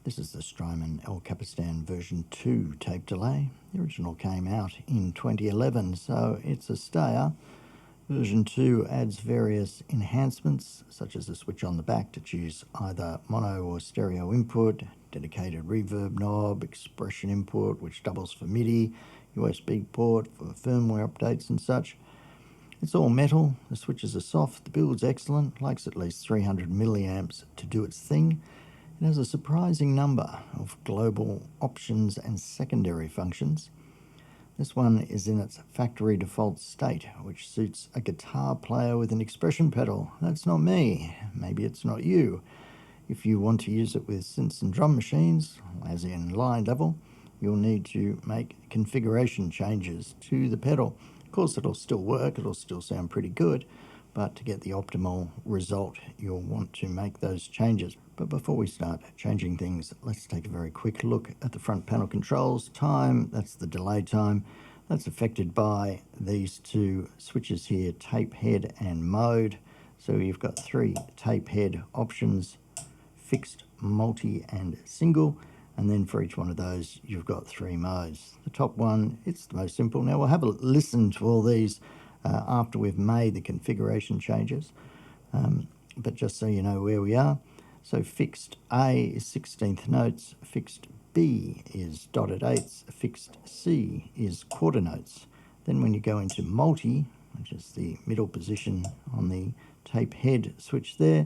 This is the Strymon Capistan version 2 tape delay. The original came out in 2011, so it's a stayer. Version 2 adds various enhancements, such as a switch on the back to choose either mono or stereo input, dedicated reverb knob, expression input, which doubles for MIDI, USB port for firmware updates and such. It's all metal, the switches are soft, the build's excellent, likes at least 300 milliamps to do its thing. It has a surprising number of global options and secondary functions. This one is in its factory default state, which suits a guitar player with an expression pedal. That's not me. Maybe it's not you. If you want to use it with synths and drum machines, as in line level, you'll need to make configuration changes to the pedal. Of course, it'll still work, it'll still sound pretty good, but to get the optimal result, you'll want to make those changes. But before we start changing things, let's take a very quick look at the front panel controls. Time, that's the delay time. That's affected by these two switches here, tape head and mode. So you've got three tape head options, fixed, multi, and single. And then for each one of those, you've got three modes. The top one, it's the most simple. Now we'll have a listen to all these after we've made the configuration changes. But just so you know where we are. So fixed A is 16th notes, fixed B is dotted eighths, fixed C is quarter notes. Then when you go into multi, which is the middle position on the tape head switch there,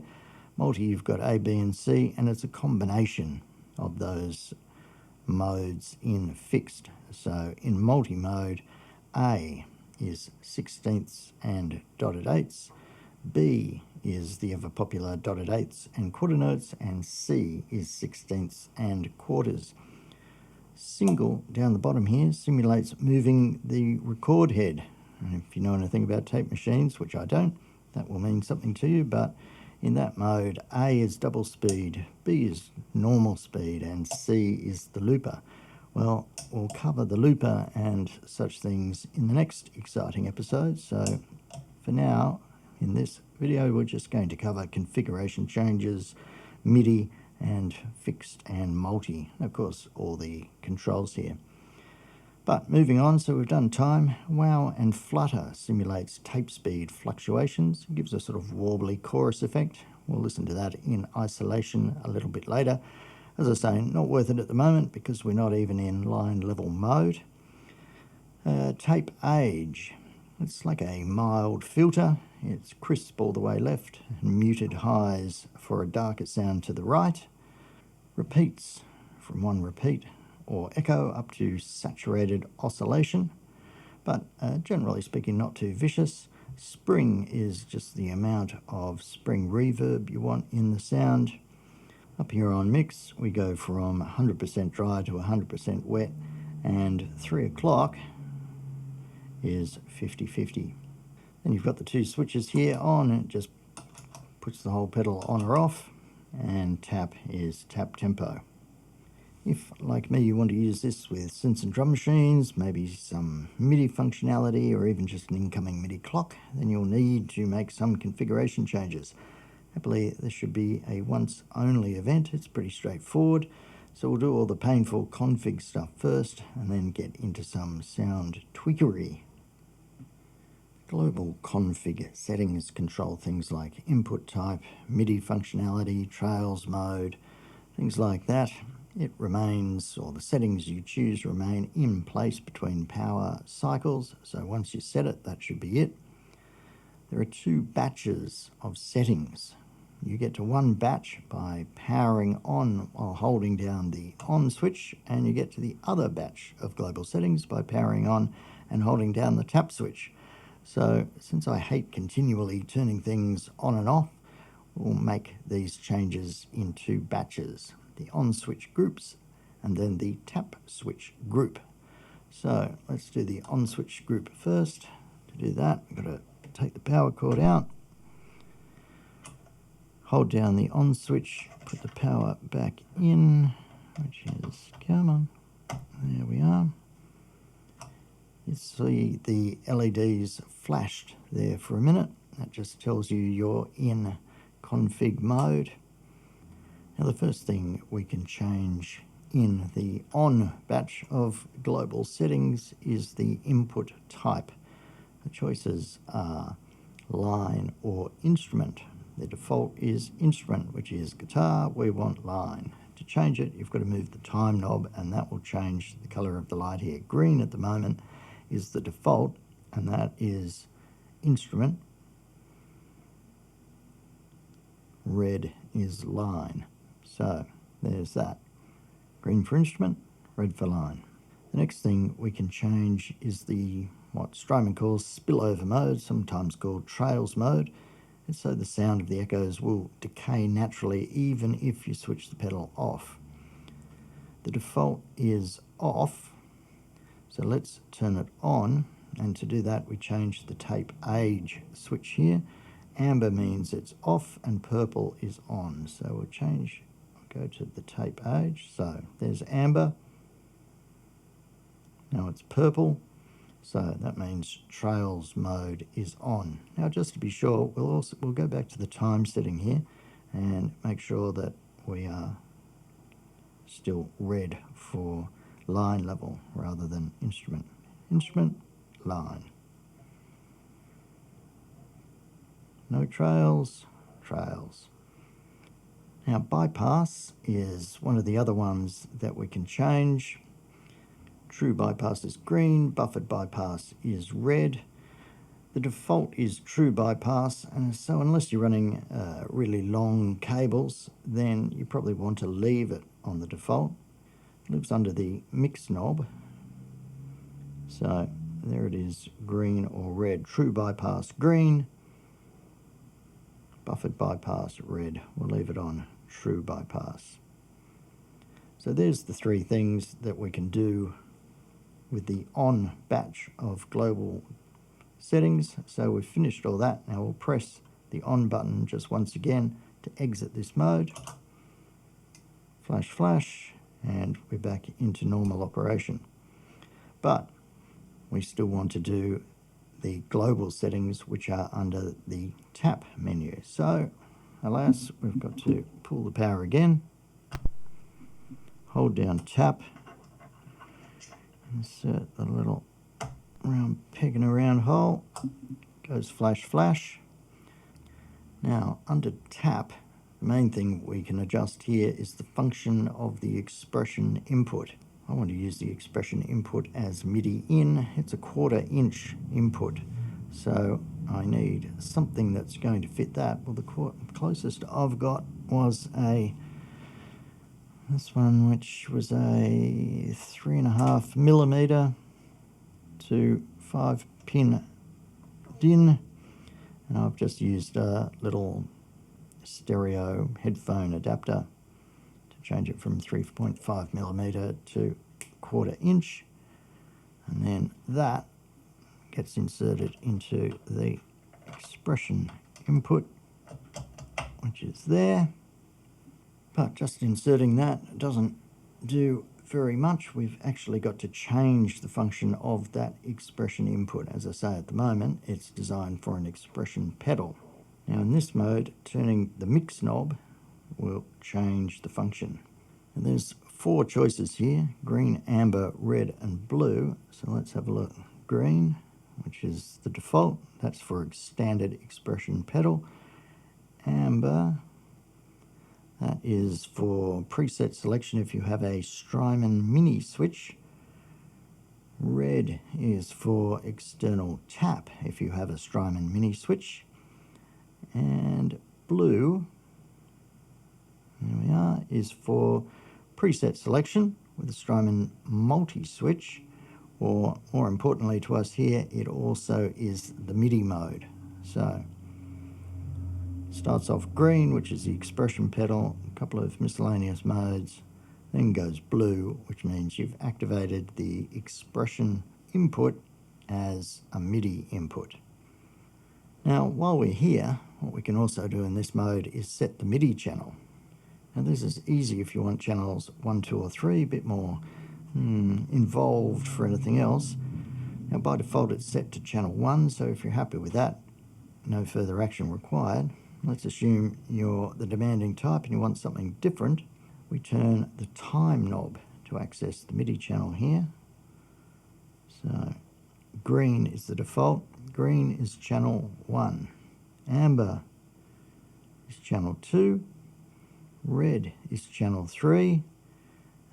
multi you've got A, B and C, and it's a combination of those modes in fixed. So in multi-mode, A is 16ths and dotted eighths, B is the ever popular dotted eighths and quarter notes, and C is 16ths and quarters. Single down the bottom here simulates moving the record head. And if you know anything about tape machines, which I don't, that will mean something to you, but in that mode, A is double speed, B is normal speed, and C is the looper. Well, we'll cover the looper and such things in the next exciting episode. So for now, in this video, we're just going to cover configuration changes, MIDI, and fixed and multi. And of course, all the controls here. But moving on, so we've done time. Wow and Flutter simulates tape speed fluctuations. It gives a sort of warbly chorus effect. We'll listen to that in isolation a little bit later. As I say, not worth it at the moment because we're not even in line level mode. Tape age. It's like a mild filter. It's crisp all the way left and muted highs for a darker sound to the right. Repeats from one repeat or echo up to saturated oscillation, but generally speaking not too vicious. Spring is just the amount of spring reverb you want in the sound. Up here on mix we go from 100% dry to 100% wet, and 3 o'clock is 50-50. Then you've got the two switches here on, and it just puts the whole pedal on or off, and tap is tap tempo. If, like me, you want to use this with synths and drum machines, maybe some MIDI functionality, or even just an incoming MIDI clock, then you'll need to make some configuration changes. Happily, this should be a once-only event. It's pretty straightforward. So we'll do all the painful config stuff first, and then get into some sound tweakery. Global config settings control things like input type, MIDI functionality, trails mode, things like that. It remains, or the settings you choose remain in place between power cycles. So once you set it, that should be it. There are two batches of settings. You get to one batch by powering on while holding down the on switch, and you get to the other batch of global settings by powering on and holding down the tap switch. So since I hate continually turning things on and off, we'll make these changes in two batches. The on switch groups and then the tap switch group. So let's do the on switch group first. To do that, we've got to take the power cord out, hold down the on switch, put the power back in, which is, come on, there we are. You see the LEDs flashed there for a minute. That just tells you you're in config mode. Now the first thing we can change in the on batch of global settings is the input type. The choices are line or instrument. The default is instrument, which is guitar. We want line. To change it, you've got to move the time knob, and that will change the color of the light here. Green at the moment is the default, and that is instrument. Red is line. So there's that. Green for instrument, red for line. The next thing we can change is the what Strymon calls spillover mode, sometimes called trails mode. And so the sound of the echoes will decay naturally even if you switch the pedal off. The default is off, so let's turn it on, and to do that we change the tape age switch here. Amber means it's off and purple is on, so we'll go to the tape age. So there's amber, now it's purple, so that means trails mode is on. Now just to be sure, we'll go back to the time setting here and make sure that we are still red for line level rather than instrument. Instrument, line. No trails, trails. Now bypass is one of the other ones that we can change. True bypass is green, buffered bypass is red. The default is true bypass, and so unless you're running really long cables, then you probably want to leave it on the default. It lives under the mix knob. So there it is, green or red. True bypass green, buffered bypass red. We'll leave it on true bypass. So there's the three things that we can do with the on batch of global settings. So we've finished all that. Now we'll press the on button just once again to exit this mode. Flash, flash, and we're back into normal operation. But we still want to do the global settings, which are under the tap menu. So alas, we've got to pull the power again, hold down tap, insert the little round peg in a round hole, goes flash, flash. Now under tap, the main thing we can adjust here is the function of the expression input. I want to use the expression input as MIDI in. It's a 1/4 inch input, so I need something that's going to fit that. Well, the closest I've got was this one, which was a 3.5mm to 5-pin DIN, and I've just used a little stereo headphone adapter to change it from 3.5mm to 1/4 inch, and then that gets inserted into the expression input, which is there. But just inserting that doesn't do very much. We've actually got to change the function of that expression input. As I say, at the moment it's designed for an expression pedal. Now in this mode, turning the mix knob will change the function. And there's 4 choices here: green, amber, red and blue. So let's have a look. Green, which is the default, that's for a standard expression pedal. Amber, that is for preset selection if you have a Strymon mini switch. Red is for external tap if you have a Strymon mini switch. And blue, there we are, is for preset selection with a Strymon multi-switch, or more importantly to us here, it also is the MIDI mode. So starts off green, which is the expression pedal, a couple of miscellaneous modes, then goes blue, which means you've activated the expression input as a MIDI input. Now while we're here, what we can also do in this mode is set the MIDI channel. Now this is easy if you want channels 1, 2 or 3, a bit more involved for anything else. Now by default it's set to channel 1, so if you're happy with that, no further action required. Let's assume you're the demanding type and you want something different. We turn the time knob to access the MIDI channel here. So green is the default. Green is channel 1. Amber is channel 2. Red is channel 3.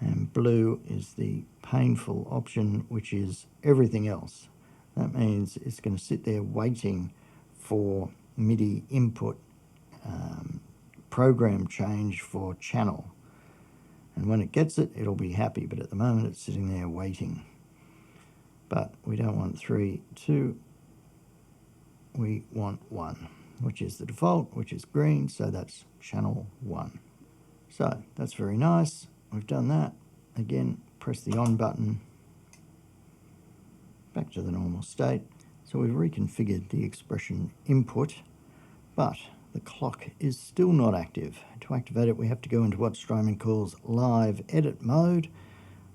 And blue is the painful option, which is everything else. That means it's going to sit there waiting for MIDI input program change for channel. And when it gets it, it'll be happy, but at the moment it's sitting there waiting. But we don't want 3, 2, we want 1, which is the default, which is green, so that's channel 1. So that's very nice. We've done that. Again, press the on button, back to the normal state. So we've reconfigured the expression input, but the clock is still not active. To activate it, we have to go into what Strymon calls live edit mode.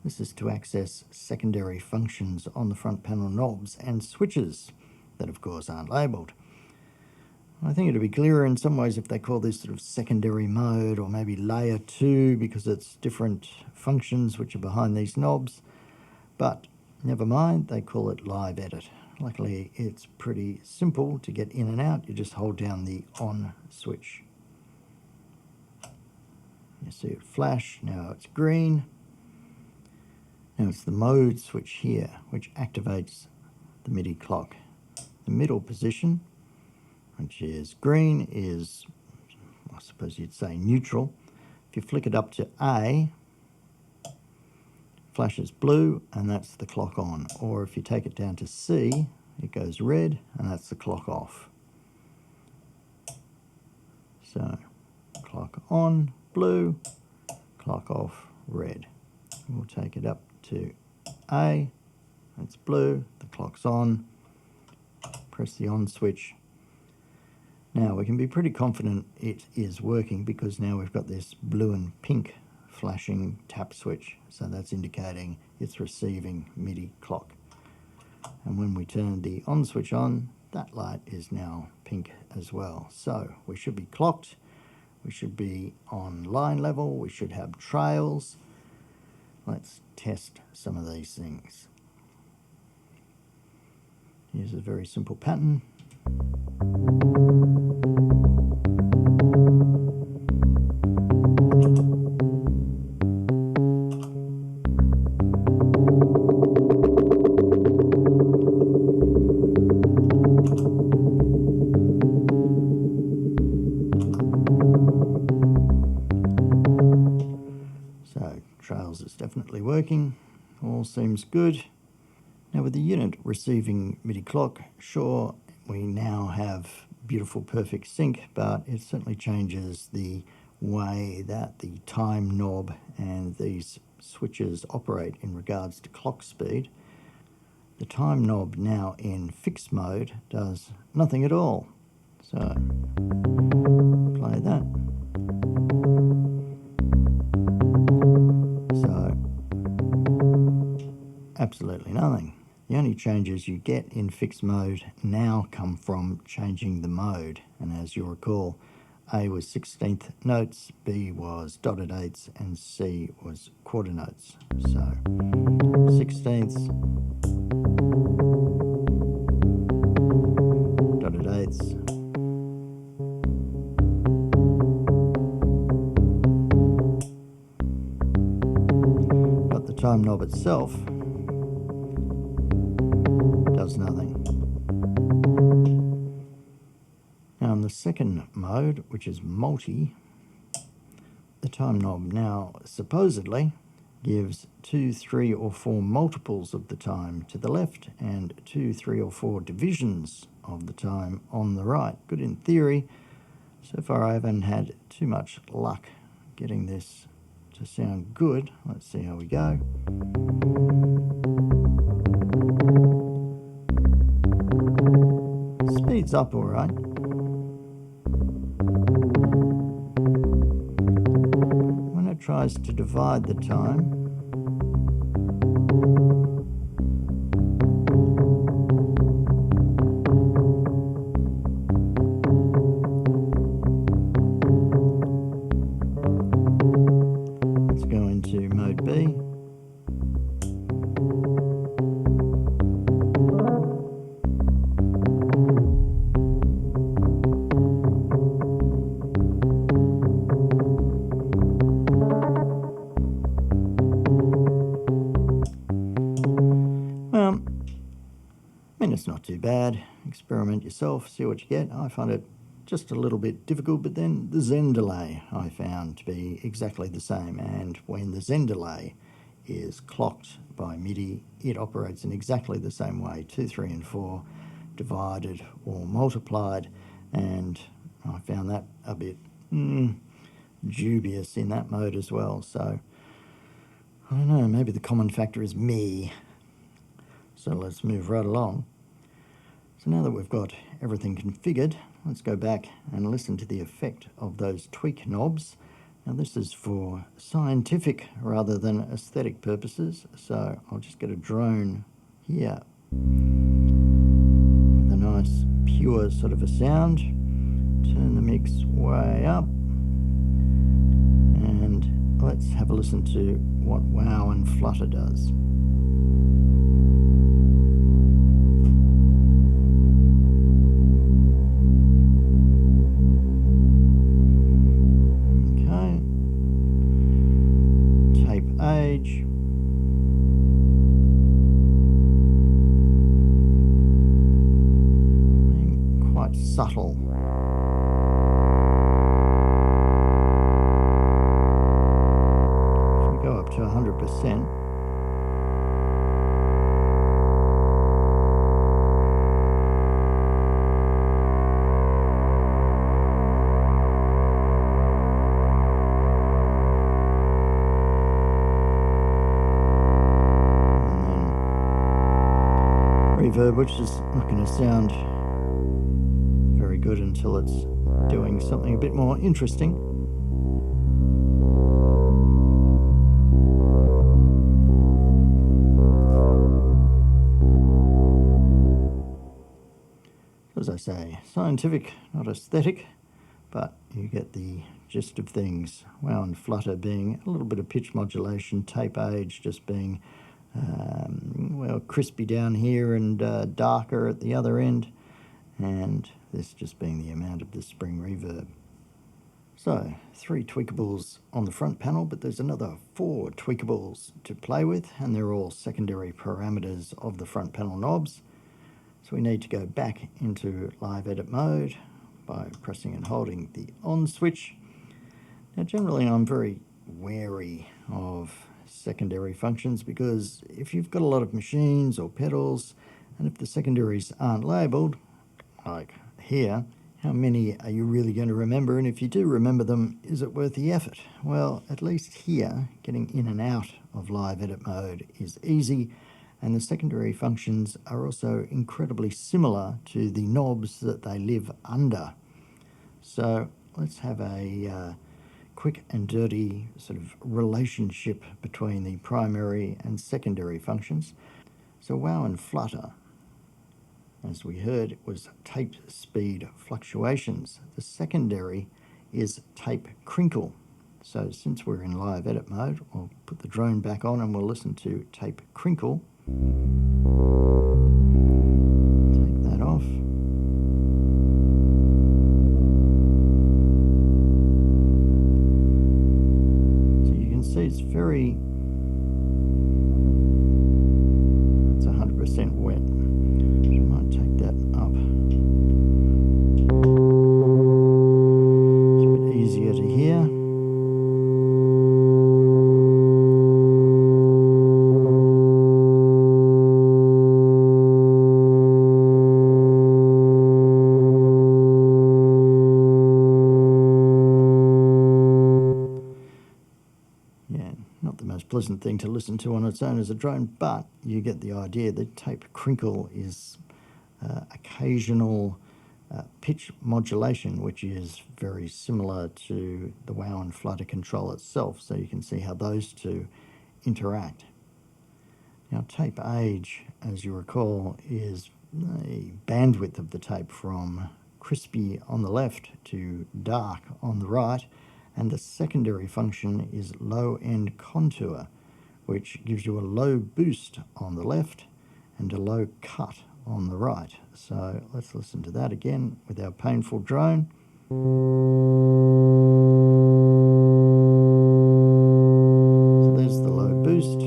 This is to access secondary functions on the front panel knobs and switches that, of course, aren't labelled. I think it'd be clearer in some ways if they call this sort of secondary mode, or maybe layer 2, because it's different functions which are behind these knobs. But never mind, they call it live edit. Luckily, it's pretty simple to get in and out. You just hold down the on switch. You see it flash. Now it's green. Now it's the mode switch here, which activates the MIDI clock. The middle position, which is green, is, I suppose you'd say, neutral. If you flick it up to A, flashes blue, and that's the clock on. Or if you take it down to C, it goes red, and that's the clock off. So, clock on, blue, clock off, red. We'll take it up to A, that's blue, the clock's on, press the on switch. Now we can be pretty confident it is working because now we've got this blue and pink flashing tap switch, so that's indicating it's receiving MIDI clock. And when we turn the on switch on, that light is now pink as well. So we should be clocked, we should be on line level, we should have trails. Let's test some of these things. Here's a very simple pattern. So trails is definitely working, all seems good. Now with the unit receiving MIDI clock, sure, we now have beautiful perfect sync, but it certainly changes the way that the time knob and these switches operate in regards to clock speed. The time knob now in fixed mode does nothing at all. So play that. So absolutely nothing. The only changes you get in fixed mode now come from changing the mode. And as you'll recall, A was 16th notes, B was dotted eighths, and C was quarter notes. So 16ths, dotted eighths, but the time knob itself does nothing. Now in the second mode, which is multi, the time knob now supposedly gives 2, 3, or 4 multiples of the time to the left and 2, 3, or 4 divisions of the time on the right. Good in theory. So far I haven't had too much luck getting this to sound good. Let's see how we go. Speeds up all right. When it tries to divide the time, Let's go into mode B. Well, I mean, it's not too bad. Experiment yourself, see what you get. I find it just a little bit difficult, but then the Zen delay I found to be exactly the same. And when the Zen delay is clocked by MIDI, it operates in exactly the same way, 2, 3, and 4 divided or multiplied. And I found that a bit dubious in that mode as well. So I don't know, maybe the common factor is me. So let's move right along. So now that we've got everything configured, let's go back and listen to the effect of those tweak knobs. Now this is for scientific rather than aesthetic purposes, so I'll just get a drone here with a nice pure sort of a sound. Turn the mix way up, and let's have a listen to what Wow and Flutter does. Age. Being quite subtle. If we go up to 100%, reverb, which is not going to sound very good until it's doing something a bit more interesting. As I say, scientific, not aesthetic, but you get the gist of things. Wow and Flutter being a little bit of pitch modulation, tape age just being well, crispy down here and darker at the other end, and this just being the amount of the spring reverb. So 3 tweakables on the front panel, but there's another 4 tweakables to play with, and they're all secondary parameters of the front panel knobs. So we need to go back into live edit mode by pressing and holding the on switch. Now generally I'm very wary of secondary functions, because if you've got a lot of machines or pedals, and if the secondaries aren't labelled, like here, how many are you really going to remember? And if you do remember them, is it worth the effort? Well, at least here, getting in and out of live edit mode is easy, and the secondary functions are also incredibly similar to the knobs that they live under. So let's have a quick and dirty sort of relationship between the primary and secondary functions. So Wow and Flutter, as we heard, it was tape speed fluctuations. The secondary is tape crinkle. So since we're in live edit mode, we'll put the drone back on and we'll listen to tape crinkle. Take that off. It's very, it's 100% wet. I might take that up. It's a bit easier to hear. Pleasant thing to listen to on its own as a drone, but you get the idea. The tape crinkle is occasional pitch modulation, which is very similar to the Wow and Flutter control itself, so you can see how those two interact. Now tape age, as you recall, is the bandwidth of the tape from crispy on the left to dark on the right, And the secondary function is low end contour, which gives you a low boost on the left and a low cut on the right. So let's listen to that again with our painful drone. So there's the low boost.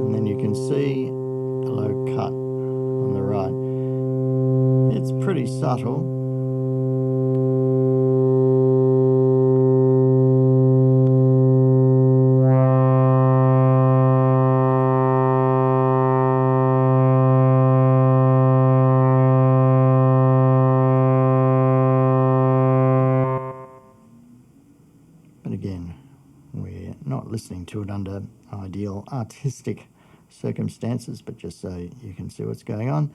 And then you can see the low cut on the right. It's pretty subtle. But again, we're not listening to it under ideal artistic circumstances, but just so you can see what's going on.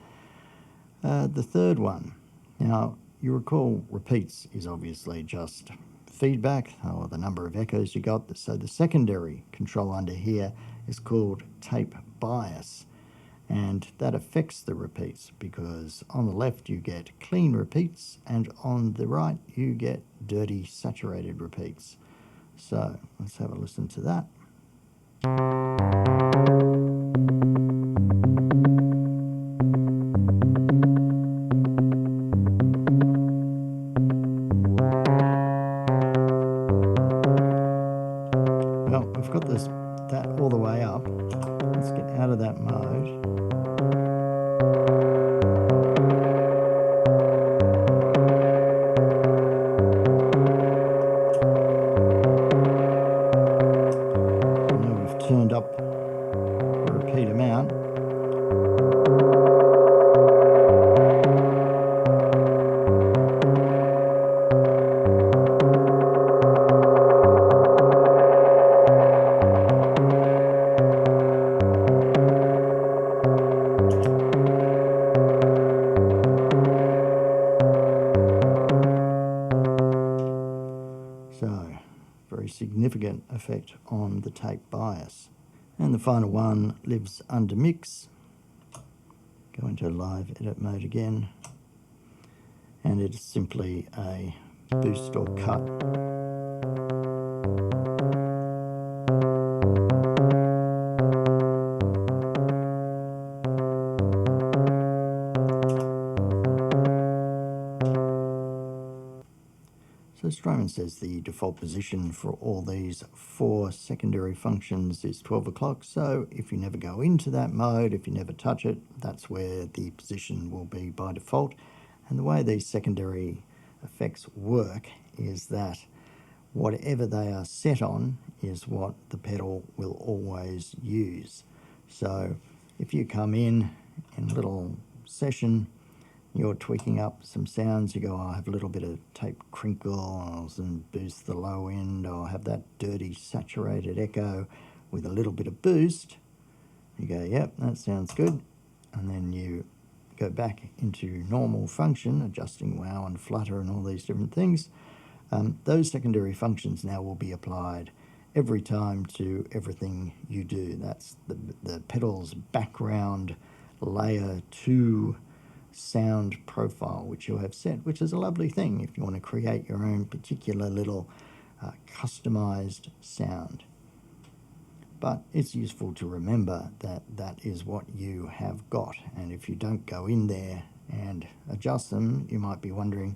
The third one. Now, you recall repeats is obviously just feedback, or the number of echoes you got. So the secondary control under here is called tape bias. And that affects the repeats, because on the left you get clean repeats and on the right you get dirty saturated repeats. So let's have a listen to that. Well, we've got that all the way up. Let's get out of that mode. Now we've turned up the repeat amount. So, very significant effect on the tape bias. And the final one lives under mix. Go into live edit mode again. And it's simply a boost or cut. So Strymon says the default position for all these 4 secondary functions is 12 o'clock. So if you never go into that mode, if you never touch it, that's where the position will be by default. And the way these secondary effects work is that whatever they are set on is what the pedal will always use. So if you come in a little session, you're tweaking up some sounds, you go, I'll have a little bit of tape crinkle and boost the low end, or I'll have that dirty saturated echo with a little bit of boost. You go, yep, that sounds good. And then you go back into normal function, adjusting wow and flutter and all these different things. Those secondary functions now will be applied every time to everything you do. That's the pedal's background layer 2 sound profile which you have set, which is a lovely thing if you want to create your own particular little customized sound. But it's useful to remember that that is what you have got, and if you don't go in there and adjust them, you might be wondering,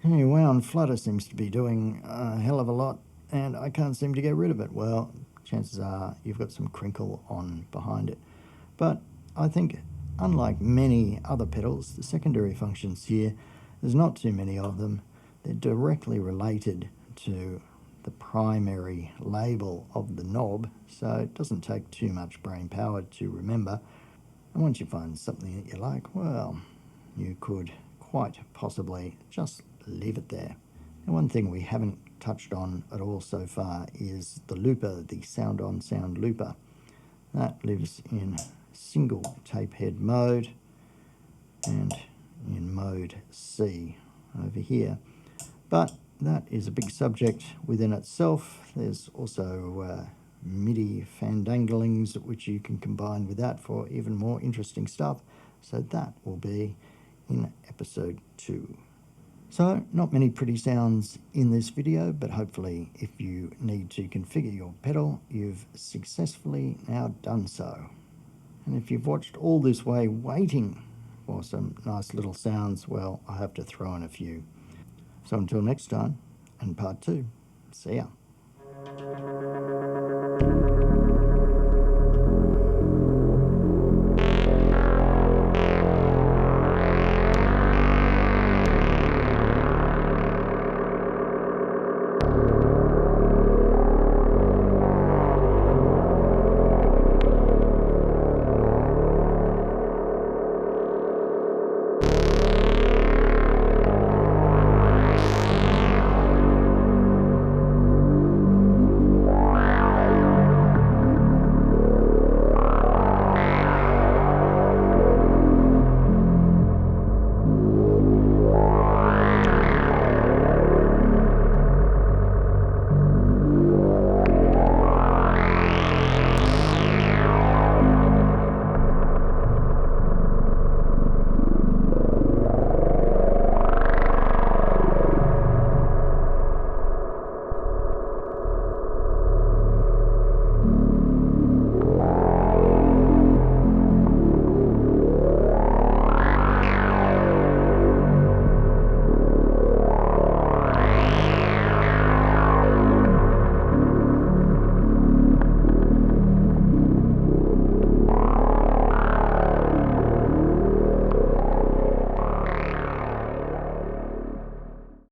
hey, wow, and Flutter seems to be doing a hell of a lot and I can't seem to get rid of it. Well, chances are you've got some crinkle on behind it. But I think unlike many other pedals, the secondary functions here, there's not too many of them. They're directly related to the primary label of the knob, so it doesn't take too much brain power to remember. And once you find something that you like, well, you could quite possibly just leave it there. And one thing we haven't touched on at all so far is the looper, the sound-on-sound looper. That lives in single tape head mode and in mode C over here. But that is a big subject within itself. There's also MIDI fandanglings which you can combine with that for even more interesting stuff. So that will be in episode 2. So, not many pretty sounds in this video, but hopefully if you need to configure your pedal, you've successfully now done so. And if you've watched all this way waiting for some nice little sounds, well, I have to throw in a few. So until next time, and part 2, see ya.